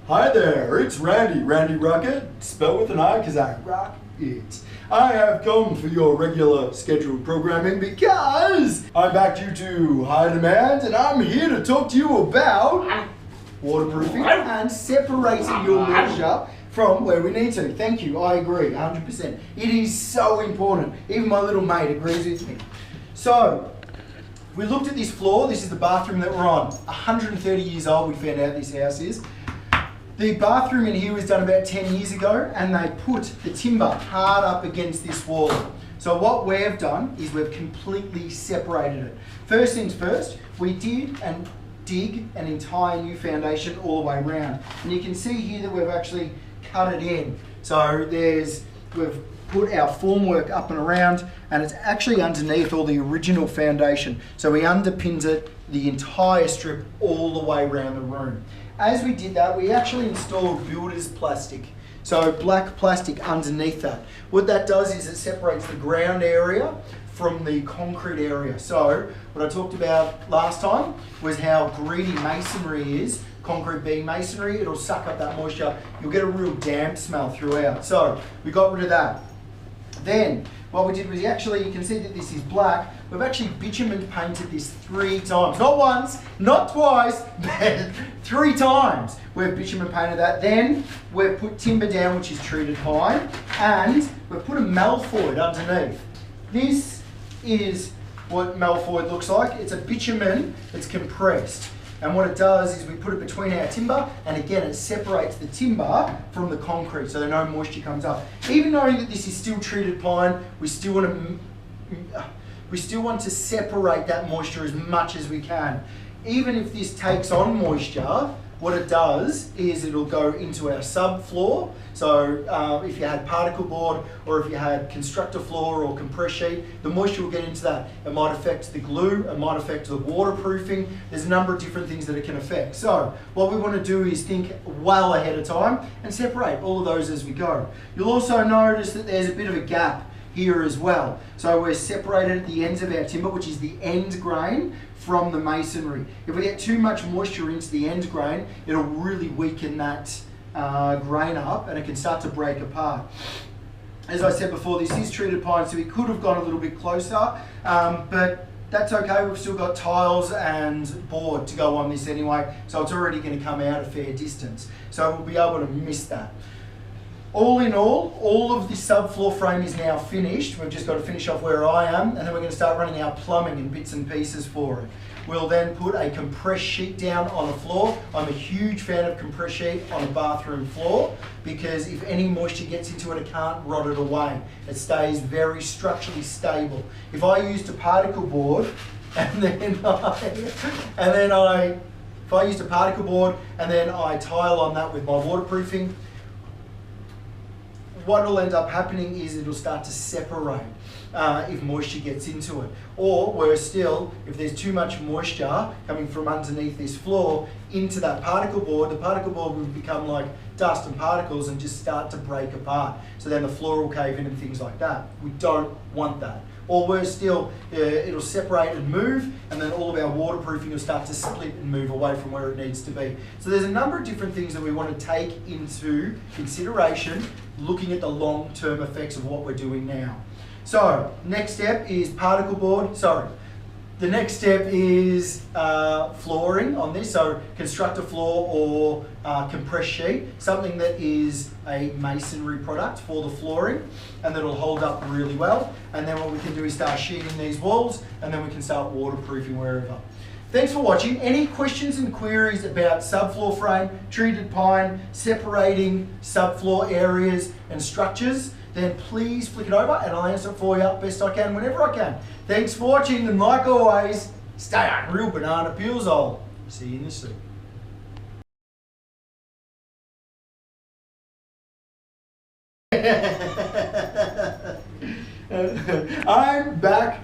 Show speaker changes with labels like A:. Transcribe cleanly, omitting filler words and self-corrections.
A: Hi there, it's Randy Rocket, spelled with an I because I rock it. I have come for your regular scheduled programming because I'm back due to high demand and I'm here to talk to you about waterproofing and separating your moisture from where we need to. Thank you, I agree, 100%. It is so important. Even my little mate agrees with me. So, we looked at this floor. This is the bathroom that we're on. 130 years old, we found out this house is. The bathroom in here was done about 10 years ago and they put the timber hard up against this wall. So what we've done is we've completely separated it. First things first, we did and dig an entire new foundation all the way around. And you can see here that we've actually cut it in. So we've put our formwork up and around and it's actually underneath all the original foundation. So we underpinned it, the entire strip all the way around the room. As we did that, we actually installed builder's plastic. So black plastic underneath that. What that does is it separates the ground area from the concrete area. So what I talked about last time was how greedy masonry is. Concrete being masonry, it'll suck up that moisture. You'll get a real damp smell throughout. So we got rid of that. Then what we did was you can see that this is black. We've actually bitumen painted this 3 times. Not once, not twice, but 3 times. We've bitumen painted that. Then we've put timber down, which is treated pine, and we've put a malfoid underneath. This is what malfoid looks like. It's a bitumen that's compressed. And what it does is we put it between our timber, and again, it separates the timber from the concrete so that no moisture comes up. Even knowing that this is still treated pine, we still want to separate that moisture as much as we can. Even if this takes on moisture, what it does is it'll go into our subfloor. So if you had particle board or if you had constructor floor or compress sheet, the moisture will get into that. It might affect the glue, it might affect the waterproofing. There's a number of different things that it can affect. So what we want to do is think well ahead of time and separate all of those as we go. You'll also notice that there's a bit of a gap here as well. So we're separated at the ends of our timber, which is the end grain, from the masonry. If we get too much moisture into the end grain, it'll really weaken that grain up and it can start to break apart. As I said before, this is treated pine, so we could have gone a little bit closer, but that's okay. We've still got tiles and board to go on this anyway, so it's already going to come out a fair distance. So we'll be able to miss that. All in all of the subfloor frame is now finished. We've just got to finish off where I am, and then we're going to start running our plumbing and bits and pieces for it. We'll then put a compress sheet down on the floor. I'm a huge fan of compress sheet on a bathroom floor because if any moisture gets into it, it can't rot it away. It stays very structurally stable. If I used a particle board and then I tile on that with my waterproofing, what will end up happening is it'll start to separate if moisture gets into it. Or worse still, if there's too much moisture coming from underneath this floor into that particle board, the particle board will become like dust and particles and just start to break apart. So then the floor will cave in and things like that. We don't want that. Or worse still, it'll separate and move, and then all of our waterproofing will start to split and move away from where it needs to be. So there's a number of different things that we want to take into consideration, looking at the long-term effects of what we're doing now. So, next step is particle board, the next step is flooring on this, so constructor floor or compress sheet, something that is a masonry product for the flooring and that'll hold up really well. And then what we can do is start sheeting these walls and then we can start waterproofing wherever. Thanks for watching. Any questions and queries about subfloor frame, treated pine, separating subfloor areas and structures, then please flick it over and I'll answer it for you best I can whenever I can. Thanks for watching, and like always, stay on real banana peels. I'll see you in the soup. I'm back.